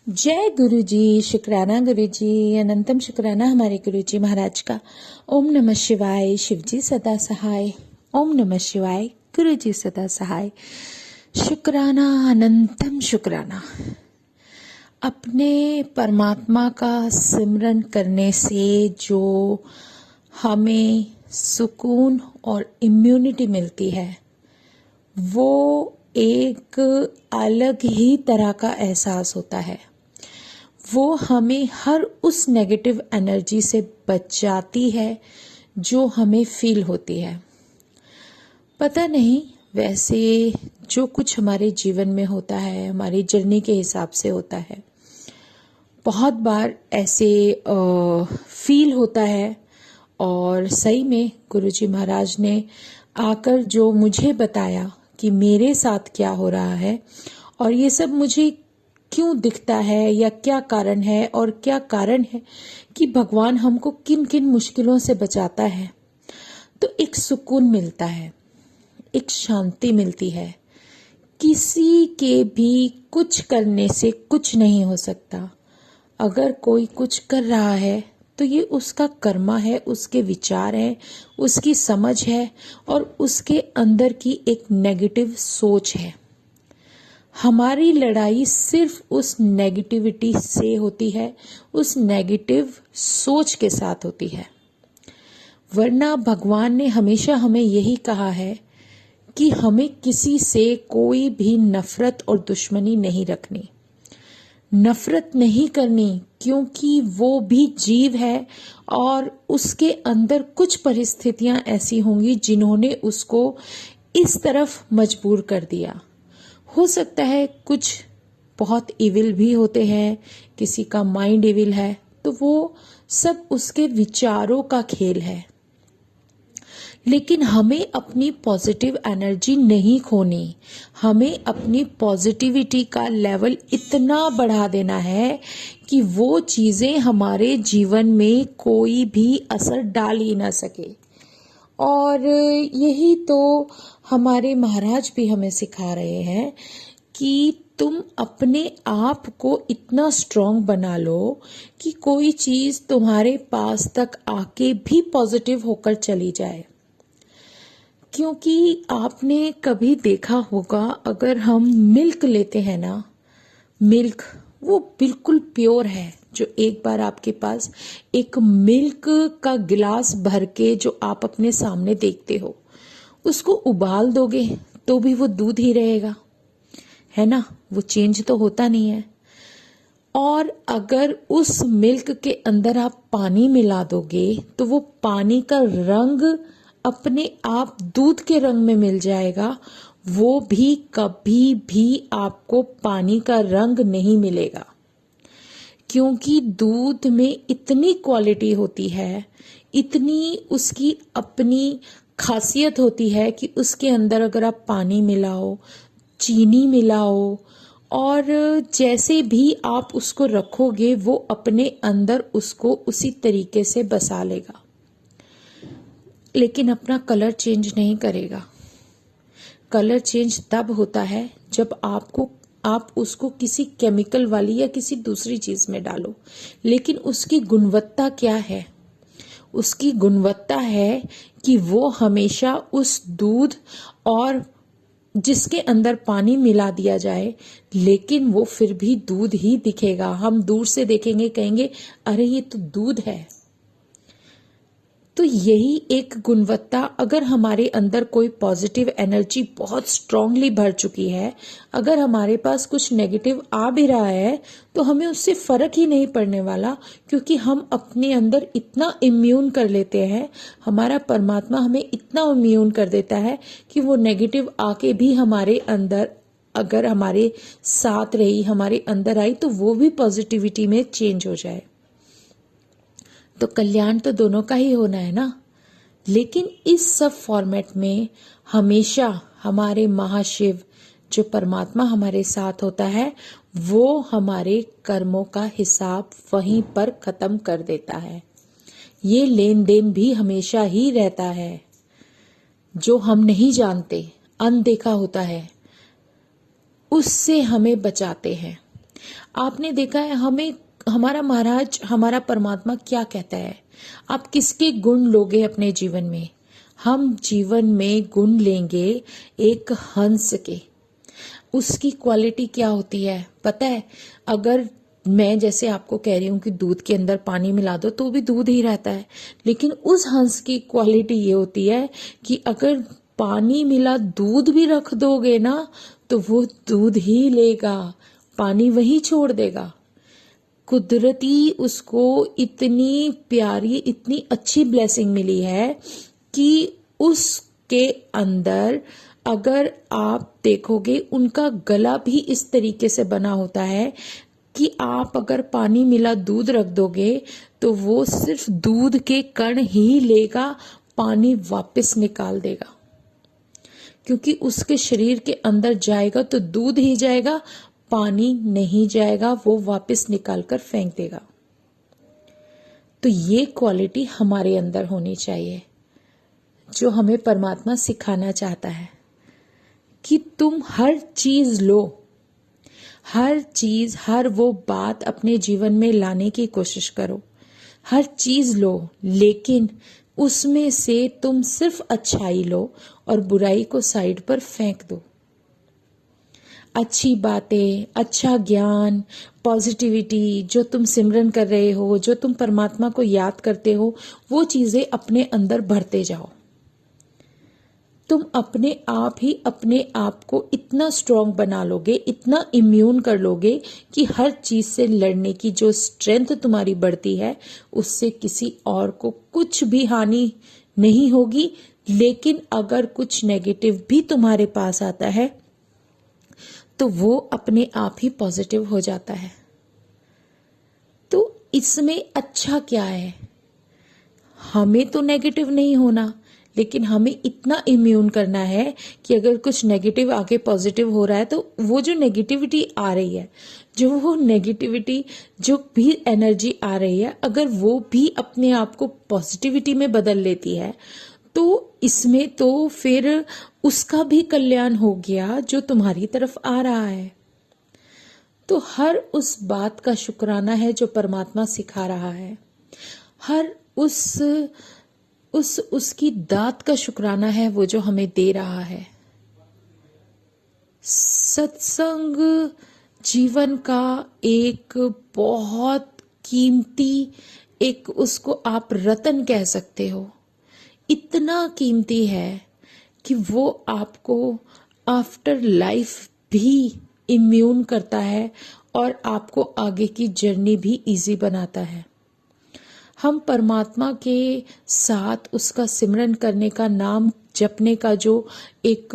जय गुरु जी। शुक्राना गुरु जी, अनंतम शुक्राना हमारे गुरु जी महाराज का। ओम नमः शिवाय। शिव जी सदा सहाय। ओम नमः शिवाय। गुरु जी सदा सहाय। शुक्राना, अनंतम शुक्राना। अपने परमात्मा का सिमरन करने से जो हमें सुकून और इम्यूनिटी मिलती है वो एक अलग ही तरह का एहसास होता है। वो हमें हर उस नेगेटिव एनर्जी से बचाती है जो हमें फील होती है। पता नहीं, वैसे जो कुछ हमारे जीवन में होता है हमारी जर्नी के हिसाब से होता है। बहुत बार ऐसे फील होता है और सही में गुरुजी महाराज ने आकर जो मुझे बताया कि मेरे साथ क्या हो रहा है और ये सब मुझे क्यों दिखता है या क्या कारण है और क्या कारण है कि भगवान हमको किन किन मुश्किलों से बचाता है, तो एक सुकून मिलता है, एक शांति मिलती है। किसी के भी कुछ करने से कुछ नहीं हो सकता। अगर कोई कुछ कर रहा है तो ये उसका कर्मा है, उसके विचार है, उसकी समझ है और उसके अंदर की एक नेगेटिव सोच है। हमारी लड़ाई सिर्फ उस नेगेटिविटी से होती है, उस नेगेटिव सोच के साथ होती है। वरना भगवान ने हमेशा हमें यही कहा है कि हमें किसी से कोई भी नफरत और दुश्मनी नहीं रखनी, नफरत नहीं करनी, क्योंकि वो भी जीव है और उसके अंदर कुछ परिस्थितियां ऐसी होंगी जिन्होंने उसको इस तरफ मजबूर कर दिया। हो सकता है कुछ बहुत इविल भी होते हैं, किसी का माइंड इविल है, तो वो सब उसके विचारों का खेल है। लेकिन हमें अपनी पॉजिटिव एनर्जी नहीं खोनी, हमें अपनी पॉजिटिविटी का लेवल इतना बढ़ा देना है कि वो चीजें हमारे जीवन में कोई भी असर डाल ही ना सके। और यही तो हमारे महाराज भी हमें सिखा रहे हैं कि तुम अपने आप को इतना स्ट्रांग बना लो कि कोई चीज तुम्हारे पास तक आके भी पॉजिटिव होकर चली जाए। क्योंकि आपने कभी देखा होगा, अगर हम मिल्क लेते हैं ना, मिल्क वो बिल्कुल प्योर है। जो एक बार आपके पास एक मिल्क का गिलास भर के जो आप अपने सामने देखते हो, उसको उबाल दोगे तो भी वो दूध ही रहेगा, है ना, वो चेंज तो होता नहीं है। और अगर उस मिल्क के अंदर आप पानी मिला दोगे तो वो पानी का रंग अपने आप दूध के रंग में मिल जाएगा, वो भी कभी भी आपको पानी का रंग नहीं मिलेगा। क्योंकि दूध में इतनी क्वालिटी होती है, इतनी उसकी अपनी खासियत होती है कि उसके अंदर अगर आप पानी मिलाओ, चीनी मिलाओ और जैसे भी आप उसको रखोगे वो अपने अंदर उसको उसी तरीके से बसा लेगा, लेकिन अपना कलर चेंज नहीं करेगा। कलर चेंज तब होता है जब आप उसको किसी केमिकल वाली या किसी दूसरी चीज में डालो। लेकिन उसकी गुणवत्ता क्या है? उसकी गुणवत्ता है कि वो हमेशा उस दूध और जिसके अंदर पानी मिला दिया जाए, लेकिन वो फिर भी दूध ही दिखेगा। हम दूर से देखेंगे, कहेंगे अरे ये तो दूध है। तो यही एक गुणवत्ता, अगर हमारे अंदर कोई पॉजिटिव एनर्जी बहुत स्ट्रांगली भर चुकी है, अगर हमारे पास कुछ नेगेटिव आ भी रहा है तो हमें उससे फर्क ही नहीं पड़ने वाला, क्योंकि हम अपने अंदर इतना इम्यून कर लेते हैं, हमारा परमात्मा हमें इतना इम्यून कर देता है कि वो नेगेटिव आके भी हमारे अंदर अगर हमारे साथ रही, हमारे अंदर आई, तो वो भी पॉजिटिविटी में चेंज हो जाए। तो कल्याण तो दोनों का ही होना है ना। लेकिन इस सब फॉर्मेट में हमेशा हमारे महाशिव जो परमात्मा हमारे साथ होता है, वो हमारे कर्मों का हिसाब वहीं पर खत्म कर देता है। ये लेन देन भी हमेशा ही रहता है। जो हम नहीं जानते, अनदेखा होता है, उससे हमें बचाते हैं। आपने देखा है हमें हमारा महाराज, हमारा परमात्मा क्या कहता है? आप किसके गुण लोगे अपने जीवन में? हम जीवन में गुण लेंगे एक हंस के। उसकी क्वालिटी क्या होती है पता है? अगर मैं जैसे आपको कह रही हूं कि दूध के अंदर पानी मिला दो तो भी दूध ही रहता है, लेकिन उस हंस की क्वालिटी ये होती है कि अगर पानी मिला दूध भी रख दोगे ना तो वो दूध ही लेगा, पानी वही छोड़ देगा। कुदरती उसको इतनी प्यारी, इतनी अच्छी ब्लेसिंग मिली है कि उसके अंदर अगर आप देखोगे उनका गला भी इस तरीके से बना होता है कि आप अगर पानी मिला दूध रख दोगे तो वो सिर्फ दूध के कण ही लेगा, पानी वापस निकाल देगा, क्योंकि उसके शरीर के अंदर जाएगा तो दूध ही जाएगा, पानी नहीं जाएगा, वो वापस निकाल कर फेंक देगा। तो ये क्वालिटी हमारे अंदर होनी चाहिए जो हमें परमात्मा सिखाना चाहता है कि तुम हर चीज लो, हर चीज, हर वो बात अपने जीवन में लाने की कोशिश करो, हर चीज लो, लेकिन उसमें से तुम सिर्फ अच्छाई लो और बुराई को साइड पर फेंक दो। अच्छी बातें, अच्छा ज्ञान, पॉजिटिविटी जो तुम सिमरन कर रहे हो, जो तुम परमात्मा को याद करते हो, वो चीजें अपने अंदर भरते जाओ। तुम अपने आप ही अपने आप को इतना स्ट्रांग बना लोगे, इतना इम्यून कर लोगे कि हर चीज से लड़ने की जो स्ट्रेंथ तुम्हारी बढ़ती है उससे किसी और को कुछ भी हानि नहीं होगी। लेकिन अगर कुछ नेगेटिव भी तुम्हारे पास आता है तो वो अपने आप ही पॉजिटिव हो जाता है। तो इसमें अच्छा क्या है? हमें तो नेगेटिव नहीं होना, लेकिन हमें इतना इम्यून करना है कि अगर कुछ नेगेटिव आगे पॉजिटिव हो रहा है तो वो जो नेगेटिविटी आ रही है, जो वो नेगेटिविटी, जो भी एनर्जी आ रही है, अगर वो भी अपने आप को पॉजिटिविटी में बदल लेती है तो इसमें तो फिर उसका भी कल्याण हो गया जो तुम्हारी तरफ आ रहा है। तो हर उस बात का शुक्राना है जो परमात्मा सिखा रहा है, हर उसकी दात का शुक्राना है वो जो हमें दे रहा है। सत्संग जीवन का एक बहुत कीमती, एक उसको आप रतन कह सकते हो, इतना कीमती है कि वो आपको आफ्टर लाइफ भी इम्यून करता है और आपको आगे की जर्नी भी इजी बनाता है। हम परमात्मा के साथ उसका सिमरन करने का, नाम जपने का जो एक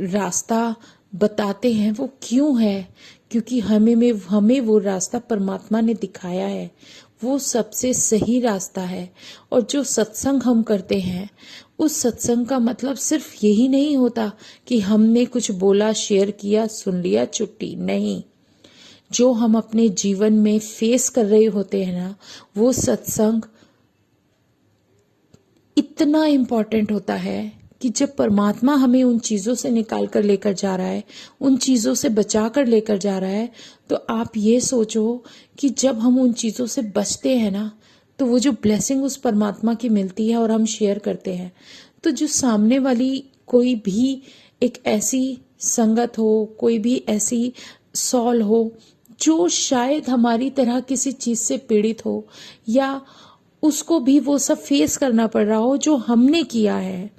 रास्ता बताते हैं वो क्यों है? क्योंकि हमें वो रास्ता परमात्मा ने दिखाया है, वो सबसे सही रास्ता है। और जो सत्संग हम करते हैं उस सत्संग का मतलब सिर्फ यही नहीं होता कि हमने कुछ बोला, शेयर किया, सुन लिया, छुट्टी नहीं। जो हम अपने जीवन में फेस कर रहे होते हैं ना, वो सत्संग इतना इम्पोर्टेंट होता है कि जब परमात्मा हमें उन चीजों से निकाल कर लेकर जा रहा है, उन चीजों से बचा कर लेकर जा रहा है, तो आप ये सोचो कि जब हम उन चीजों से बचते हैं ना तो वो जो ब्लेसिंग उस परमात्मा की मिलती है और हम शेयर करते हैं, तो जो सामने वाली कोई भी एक ऐसी संगत हो, कोई भी ऐसी सॉल हो जो शायद हमारी तरह किसी चीज से पीड़ित हो या उसको भी वो सब फेस करना पड़ रहा हो जो हमने किया है,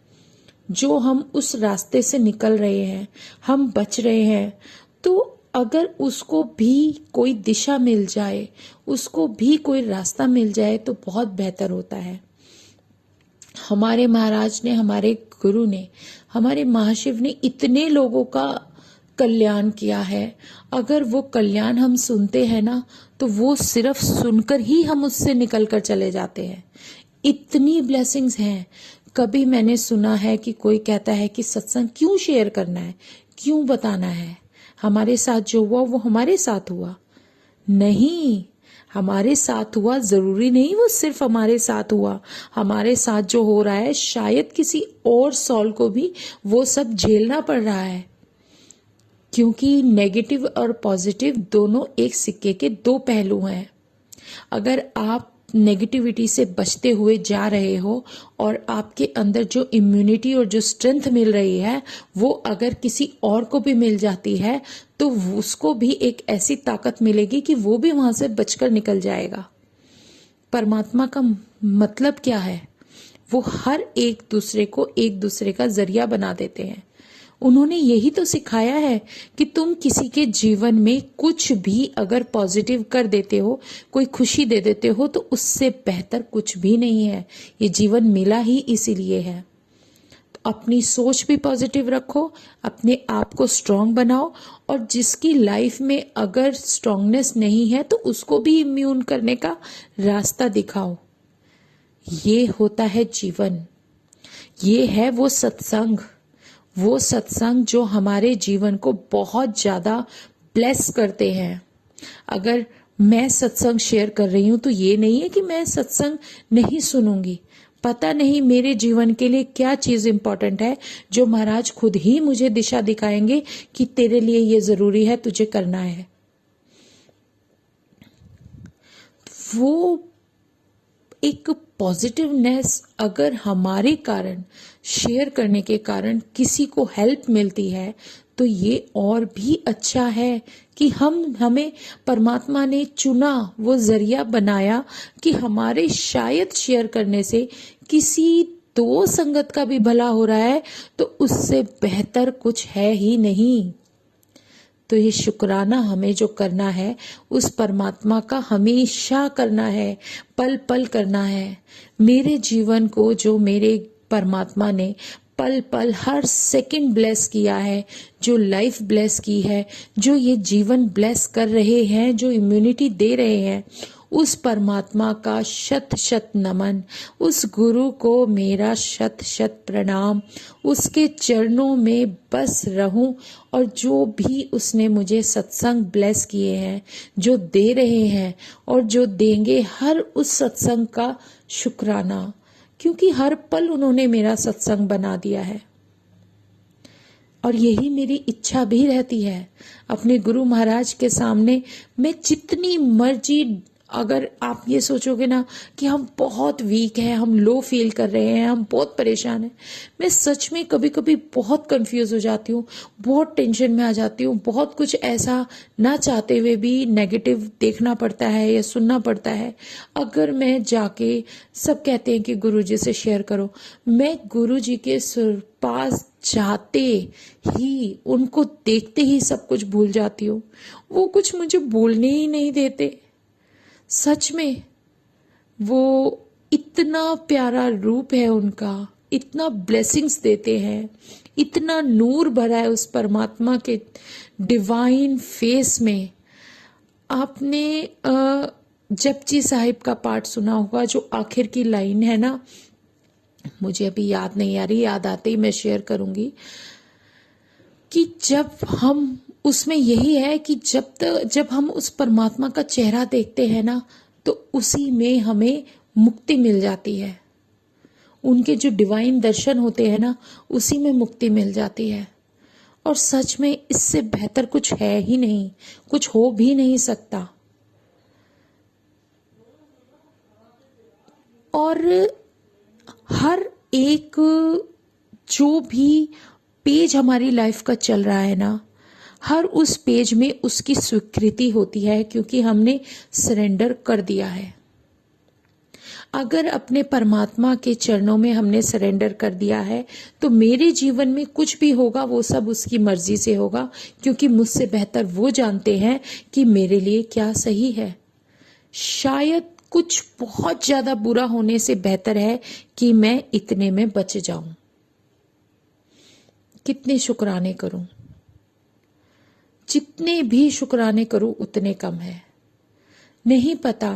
जो हम उस रास्ते से निकल रहे हैं, हम बच रहे हैं, तो अगर उसको भी कोई दिशा मिल जाए, उसको भी कोई रास्ता मिल जाए तो बहुत बेहतर होता है। हमारे महाराज ने, हमारे गुरु ने, हमारे महाशिव ने इतने लोगों का कल्याण किया है। अगर वो कल्याण हम सुनते हैं ना तो वो सिर्फ सुनकर ही हम उससे निकल कर चले जाते हैं। इतनी ब्लेसिंग्स हैं। कभी मैंने सुना है कि कोई कहता है कि सत्संग क्यों शेयर करना है, क्यों बताना है, हमारे साथ जो हुआ वो हमारे साथ हुआ। नहीं, हमारे साथ हुआ जरूरी नहीं वो सिर्फ हमारे साथ हुआ। हमारे साथ जो हो रहा है शायद किसी और सॉल को भी वो सब झेलना पड़ रहा है। क्योंकि नेगेटिव और पॉजिटिव दोनों एक सिक्के के दो पहलू हैं। अगर आप नेगेटिविटी से बचते हुए जा रहे हो और आपके अंदर जो इम्यूनिटी और जो स्ट्रेंथ मिल रही है वो अगर किसी और को भी मिल जाती है तो उसको भी एक ऐसी ताकत मिलेगी कि वो भी वहां से बचकर निकल जाएगा। परमात्मा का मतलब क्या है? वो हर एक दूसरे को एक दूसरे का जरिया बना देते हैं। उन्होंने यही तो सिखाया है कि तुम किसी के जीवन में कुछ भी अगर पॉजिटिव कर देते हो, कोई खुशी दे देते हो, तो उससे बेहतर कुछ भी नहीं है। ये जीवन मिला ही इसीलिए है। तो अपनी सोच भी पॉजिटिव रखो, अपने आप को स्ट्रांग बनाओ, और जिसकी लाइफ में अगर स्ट्रांगनेस नहीं है तो उसको भी इम्यून करने का रास्ता दिखाओ। ये होता है जीवन। ये है वो सत्संग जो हमारे जीवन को बहुत ज्यादा ब्लेस करते हैं। अगर मैं सत्संग शेयर कर रही हूं तो ये नहीं है कि मैं सत्संग नहीं सुनूंगी। पता नहीं मेरे जीवन के लिए क्या चीज इंपॉर्टेंट है जो महाराज खुद ही मुझे दिशा दिखाएंगे कि तेरे लिए ये जरूरी है, तुझे करना है। वो एक पॉजिटिवनेस अगर हमारे कारण, शेयर करने के कारण किसी को हेल्प मिलती है तो ये और भी अच्छा है कि हमें परमात्मा ने चुना, वो जरिया बनाया कि हमारे शायद शेयर करने से किसी दो संगत का भी भला हो रहा है, तो उससे बेहतर कुछ है ही नहीं। तो ये शुक्राना हमें जो करना है उस परमात्मा का हमेशा करना है, पल पल करना है। मेरे जीवन को जो मेरे परमात्मा ने पल पल हर सेकंड ब्लेस किया है, जो लाइफ ब्लेस की है, जो ये जीवन ब्लेस कर रहे हैं, जो इम्यूनिटी दे रहे हैं, उस परमात्मा का शत शत नमन, उस गुरु को मेरा शत शत प्रणाम। उसके चरणों में बस रहूं, और जो भी उसने मुझे सत्संग ब्लेस किए हैं, जो दे रहे हैं और जो देंगे, हर उस सत्संग का शुक्राना, क्योंकि हर पल उन्होंने मेरा सत्संग बना दिया है। और यही मेरी इच्छा भी रहती है। अपने गुरु महाराज के सामने मैं जितनी मर्जी, अगर आप ये सोचोगे ना कि हम बहुत वीक हैं, हम लो फील कर रहे हैं, हम बहुत परेशान हैं, मैं सच में कभी कभी बहुत कंफ्यूज हो जाती हूँ, बहुत टेंशन में आ जाती हूँ, बहुत कुछ ऐसा ना चाहते हुए भी नेगेटिव देखना पड़ता है या सुनना पड़ता है। अगर मैं जाके, सब कहते हैं कि गुरुजी से शेयर करो, मैं गुरुजी के पास जाते ही, उनको देखते ही सब कुछ भूल जाती हूँ। वो कुछ मुझे बोलने ही नहीं देते। सच में वो इतना प्यारा रूप है उनका, इतना ब्लेसिंग्स देते हैं, इतना नूर भरा है उस परमात्मा के डिवाइन फेस में। आपने जपजी साहिब का पाठ सुना होगा, जो आखिर की लाइन है ना, मुझे अभी याद नहीं आ रही, याद आते ही मैं शेयर करूंगी, कि जब हम उसमें यही है कि जब हम उस परमात्मा का चेहरा देखते हैं ना, तो उसी में हमें मुक्ति मिल जाती है। उनके जो डिवाइन दर्शन होते हैं ना, उसी में मुक्ति मिल जाती है। और सच में इससे बेहतर कुछ है ही नहीं, कुछ हो भी नहीं सकता। और हर एक जो भी पेज हमारी लाइफ का चल रहा है ना, हर उस पेज में उसकी स्वीकृति होती है, क्योंकि हमने सरेंडर कर दिया है। अगर अपने परमात्मा के चरणों में हमने सरेंडर कर दिया है, तो मेरे जीवन में कुछ भी होगा वो सब उसकी मर्जी से होगा, क्योंकि मुझसे बेहतर वो जानते हैं कि मेरे लिए क्या सही है। शायद कुछ बहुत ज्यादा बुरा होने से बेहतर है कि मैं इतने में बच जाऊं। कितने शुक्राने करूं, जितने भी शुक्राने करूं उतने कम है। नहीं पता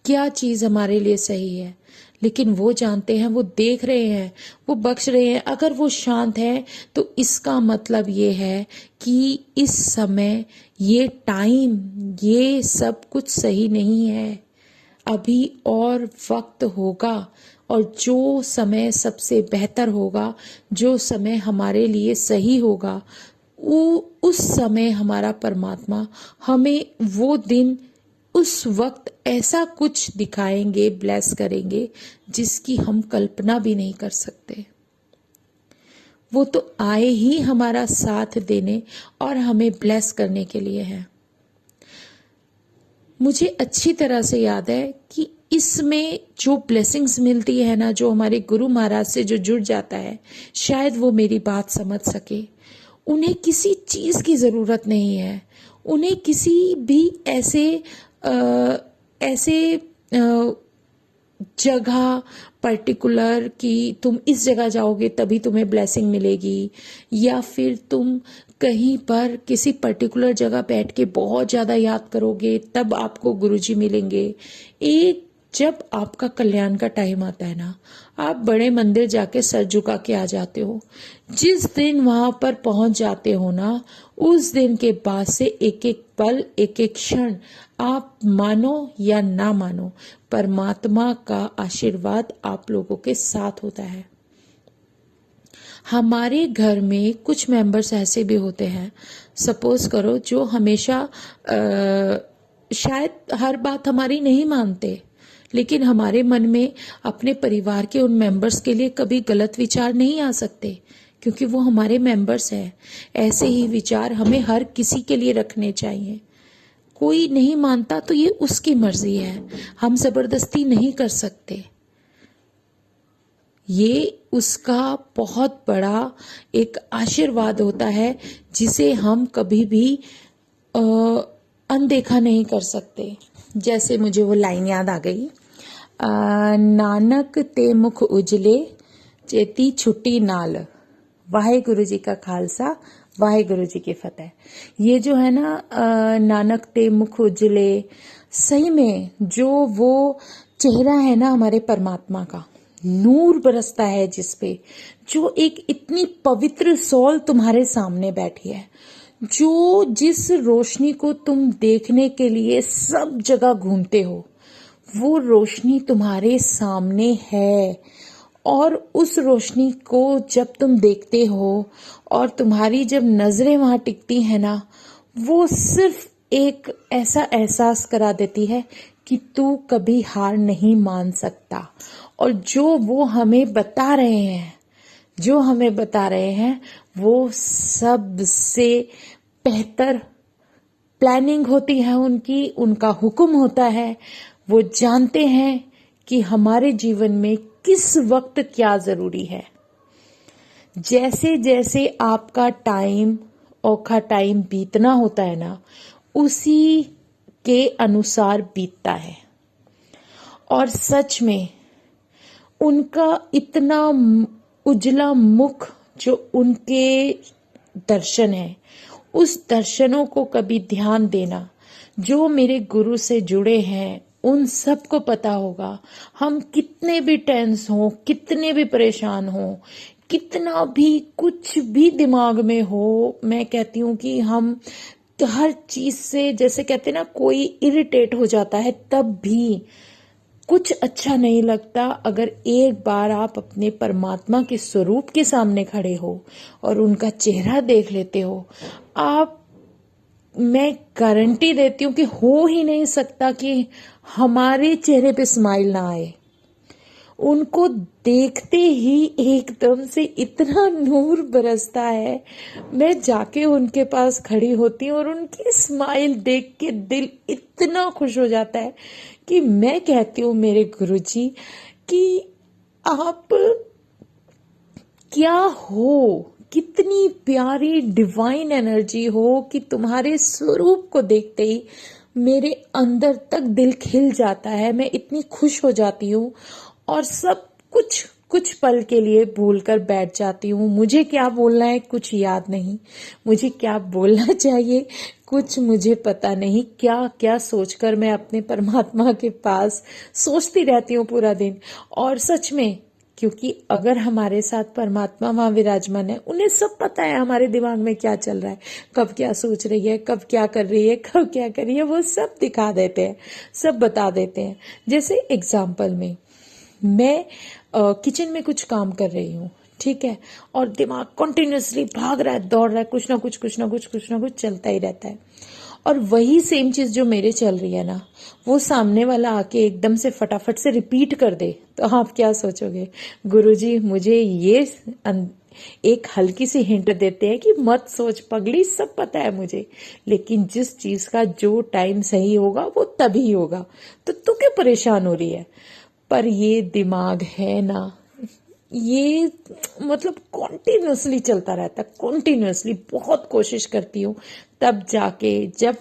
क्या चीज हमारे लिए सही है, लेकिन वो जानते हैं, वो देख रहे हैं, वो बख्श रहे हैं। अगर वो शांत है तो इसका मतलब ये है कि इस समय, ये टाइम, ये सब कुछ सही नहीं है। अभी और वक्त होगा, और जो समय सबसे बेहतर होगा, जो समय हमारे लिए सही होगा, उस समय हमारा परमात्मा हमें वो दिन उस वक्त ऐसा कुछ दिखाएंगे, ब्लेस करेंगे जिसकी हम कल्पना भी नहीं कर सकते। वो तो आए ही हमारा साथ देने और हमें ब्लेस करने के लिए है। मुझे अच्छी तरह से याद है कि इसमें जो ब्लेसिंग्स मिलती है ना, जो हमारे गुरु महाराज से जो जुड़ जाता है, शायद वो मेरी बात समझ सके। उन्हें किसी चीज की जरूरत नहीं है, उन्हें किसी भी ऐसे जगह पर्टिकुलर कि तुम इस जगह जाओगे तभी तुम्हें ब्लेसिंग मिलेगी, या फिर तुम कहीं पर किसी पर्टिकुलर जगह बैठ के बहुत ज़्यादा याद करोगे तब आपको गुरुजी मिलेंगे। एक जब आपका कल्याण का टाइम आता है ना, आप बड़े मंदिर जाके सर झुका के आ जाते हो। जिस दिन वहां पर पहुंच जाते हो ना, उस दिन के बाद से एक एक पल, एक एक क्षण, आप मानो या ना मानो, परमात्मा का आशीर्वाद आप लोगों के साथ होता है। हमारे घर में कुछ मेंबर्स ऐसे भी होते हैं, सपोज करो, जो हमेशा शायद हर बात हमारी नहीं मानते, लेकिन हमारे मन में अपने परिवार के उन मेंबर्स के लिए कभी गलत विचार नहीं आ सकते, क्योंकि वो हमारे मेंबर्स हैं। ऐसे ही विचार हमें हर किसी के लिए रखने चाहिए। कोई नहीं मानता तो ये उसकी मर्जी है, हम जबरदस्ती नहीं कर सकते। ये उसका बहुत बड़ा एक आशीर्वाद होता है जिसे हम कभी भी अनदेखा नहीं कर सकते। जैसे मुझे वो लाइन याद आ गई, नानक ते मुख उजले चेती छुट्टी नाल, वाहेगुरु जी का खालसा वाहेगुरु जी की फतेह। ये जो है ना, नानक ते मुख उजले, सही में जो वो चेहरा है ना हमारे परमात्मा का, नूर बरसता है जिस पे, जो एक इतनी पवित्र सोल तुम्हारे सामने बैठी है, जो जिस रोशनी को तुम देखने के लिए सब जगह घूमते हो, वो रोशनी तुम्हारे सामने है। और उस रोशनी को जब तुम देखते हो और तुम्हारी जब नजरें वहां टिकती है ना, वो सिर्फ एक ऐसा एहसास करा देती है कि तू कभी हार नहीं मान सकता। और जो वो हमें बता रहे हैं, वो सबसे बेहतर प्लानिंग होती है उनकी, उनका हुक्म होता है। वो जानते हैं कि हमारे जीवन में किस वक्त क्या जरूरी है। जैसे जैसे आपका टाइम, औखा टाइम बीतना होता है ना, उसी के अनुसार बीतता है। और सच में उनका इतना उजला मुख, जो उनके दर्शन है, उस दर्शनों को कभी ध्यान देना। जो मेरे गुरु से जुड़े हैं उन सबको पता होगा, हम कितने भी टेंस हो, कितने भी परेशान हो, कितना भी कुछ भी दिमाग में हो, मैं कहती हूँ कि हम तो हर चीज से, जैसे कहते हैं ना, कोई इरिटेट हो जाता है, तब भी कुछ अच्छा नहीं लगता अगर एक बार आप अपने परमात्मा के स्वरूप के सामने खड़े हो और उनका चेहरा देख लेते हो। आप, मैं गारंटी देती हूँ कि हो ही नहीं सकता कि हमारे चेहरे पे स्माइल ना आए। उनको देखते ही एकदम से इतना नूर बरसता है। मैं जाके उनके पास खड़ी होती हूँ और उनकी स्माइल देख के दिल इतना खुश हो जाता है कि मैं कहती हूँ मेरे गुरुजी कि आप क्या हो, कितनी प्यारी डिवाइन एनर्जी हो कि तुम्हारे स्वरूप को देखते ही मेरे अंदर तक दिल खिल जाता है। मैं इतनी खुश हो जाती हूँ और सब कुछ पल के लिए भूलकर बैठ जाती हूँ। मुझे क्या बोलना है कुछ याद नहीं, मुझे क्या बोलना चाहिए कुछ मुझे पता नहीं। क्या क्या सोचकर मैं अपने परमात्मा के पास सोचती रहती हूँ पूरा दिन। और सच में, क्योंकि अगर हमारे साथ परमात्मा वहां विराजमान है, उन्हें सब पता है हमारे दिमाग में क्या चल रहा है, कब क्या सोच रही है, कब क्या कर रही है, कब क्या कर रही है, वो सब दिखा देते हैं, सब बता देते हैं। जैसे एग्जाम्पल में, मैं किचन में कुछ काम कर रही हूँ, ठीक है, और दिमाग कंटिन्यूअसली भाग रहा है, दौड़ रहा है, कुछ ना कुछ चलता ही रहता है। और वही सेम चीज जो मेरे चल रही है ना, वो सामने वाला आके एकदम से फटाफट से रिपीट कर दे, तो आप क्या सोचोगे? गुरुजी मुझे ये एक हल्की सी हिंट देते हैं कि मत सोच पगली, सब पता है मुझे, लेकिन जिस चीज का जो टाइम सही होगा वो तभी होगा, तो तू क्यों परेशान हो रही है? पर ये दिमाग है ना, ये मतलब कॉन्टिन्यूसली चलता रहता है, कॉन्टिन्यूसली। बहुत कोशिश करती हूँ तब जाके, जब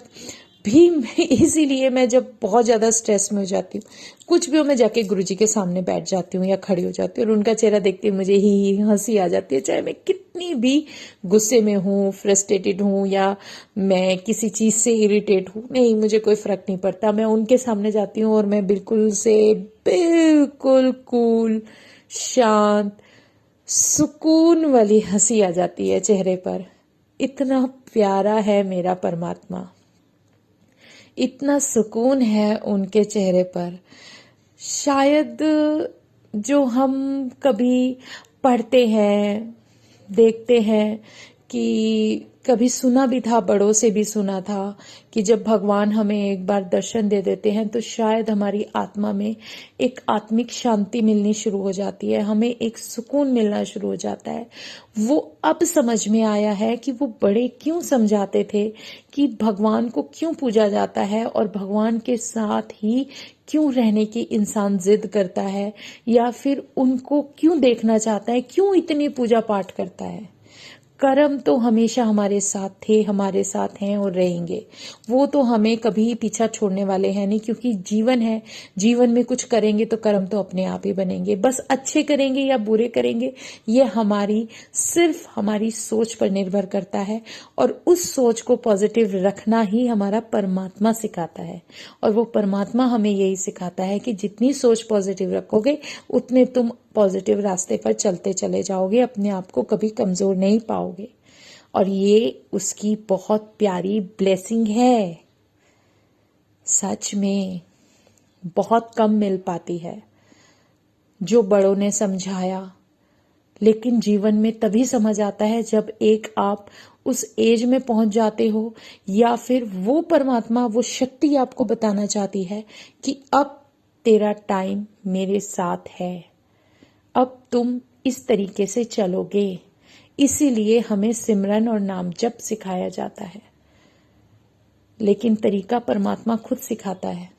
भी इसीलिए मैं जब बहुत ज्यादा स्ट्रेस में हो जाती हूँ, कुछ भी हो, मैं जाके गुरुजी के सामने बैठ जाती हूँ या खड़ी हो जाती हूँ, और उनका चेहरा देखते ही मुझे ही हंसी आ जाती है। चाहे मैं कितनी भी गुस्से में हूँ, फ्रस्ट्रेटेड हूँ, या मैं किसी चीज से इरिटेट हूँ, नहीं, मुझे कोई फर्क नहीं पड़ता। मैं उनके सामने जाती हूँ और मैं बिल्कुल कूल, शांत, सुकून वाली हंसी आ जाती है चेहरे पर। इतना प्यारा है मेरा परमात्मा, इतना सुकून है उनके चेहरे पर। शायद जो हम कभी पढ़ते हैं, देखते हैं, कि कभी सुना भी था, बड़ों से भी सुना था, कि जब भगवान हमें एक बार दर्शन दे देते हैं तो शायद हमारी आत्मा में एक आत्मिक शांति मिलनी शुरू हो जाती है, हमें एक सुकून मिलना शुरू हो जाता है। वो अब समझ में आया है कि वो बड़े क्यों समझाते थे कि भगवान को क्यों पूजा जाता है, और भगवान के साथ ही क्यों रहने की इंसान जिद करता है, या फिर उनको क्यों देखना चाहता है, क्यों इतनी पूजा पाठ करता है। कर्म तो हमेशा हमारे साथ थे, हमारे साथ हैं और रहेंगे। वो तो हमें कभी पीछा छोड़ने वाले हैं नहीं, क्योंकि जीवन है, जीवन में कुछ करेंगे तो कर्म तो अपने आप ही बनेंगे। बस अच्छे करेंगे या बुरे करेंगे, ये सिर्फ हमारी सोच पर निर्भर करता है, और उस सोच को पॉजिटिव रखना ही हमारा परमात्मा सिखाता है। और वो परमात्मा हमें यही सिखाता है कि जितनी सोच पॉजिटिव रखोगे, उतने तुम पॉजिटिव रास्ते पर चलते चले जाओगे, अपने आप को कभी कमजोर नहीं पाओगे। और ये उसकी बहुत प्यारी ब्लेसिंग है, सच में बहुत कम मिल पाती है। जो बड़ों ने समझाया, लेकिन जीवन में तभी समझ आता है जब एक आप उस एज में पहुंच जाते हो, या फिर वो परमात्मा, वो शक्ति आपको बताना चाहती है कि अब तेरा टाइम मेरे साथ है, अब तुम इस तरीके से चलोगे। इसीलिए हमें सिमरन और नाम जप सिखाया जाता है, लेकिन तरीका परमात्मा खुद सिखाता है।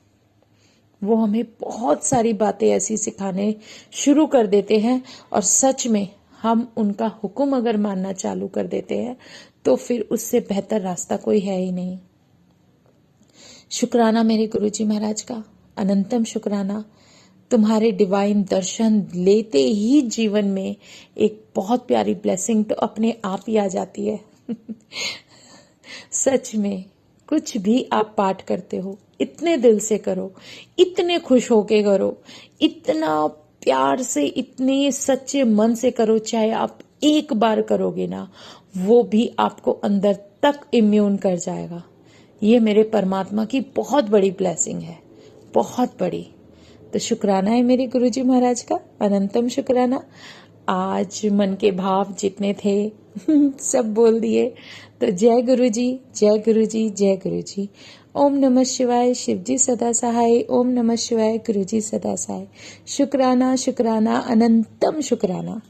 वो हमें बहुत सारी बातें ऐसी सिखाने शुरू कर देते हैं, और सच में हम उनका हुक्म अगर मानना चालू कर देते हैं तो फिर उससे बेहतर रास्ता कोई है ही नहीं। शुक्राना मेरे गुरुजी महाराज का, अनंतम शुक्राना। तुम्हारे डिवाइन दर्शन लेते ही जीवन में एक बहुत प्यारी ब्लेसिंग तो अपने आप ही आ जाती है। सच में कुछ भी आप पाठ करते हो, इतने दिल से करो, इतने खुश होके करो, इतना प्यार से, इतने सच्चे मन से करो। चाहे आप एक बार करोगे ना, वो भी आपको अंदर तक इम्यून कर जाएगा। ये मेरे परमात्मा की बहुत बड़ी ब्लेसिंग है, बहुत बड़ी। तो शुक्राना है मेरे गुरुजी महाराज का, अनंतम शुक्राना। आज मन के भाव जितने थे सब बोल दिए। तो जय गुरुजी, जय गुरुजी, जय गुरुजी। ओम नमः शिवाय, शिवजी सदा सहाय। ओम नमः शिवाय, गुरुजी सदा सहाय। शुक्राना शुक्राना, अनंतम शुक्राना।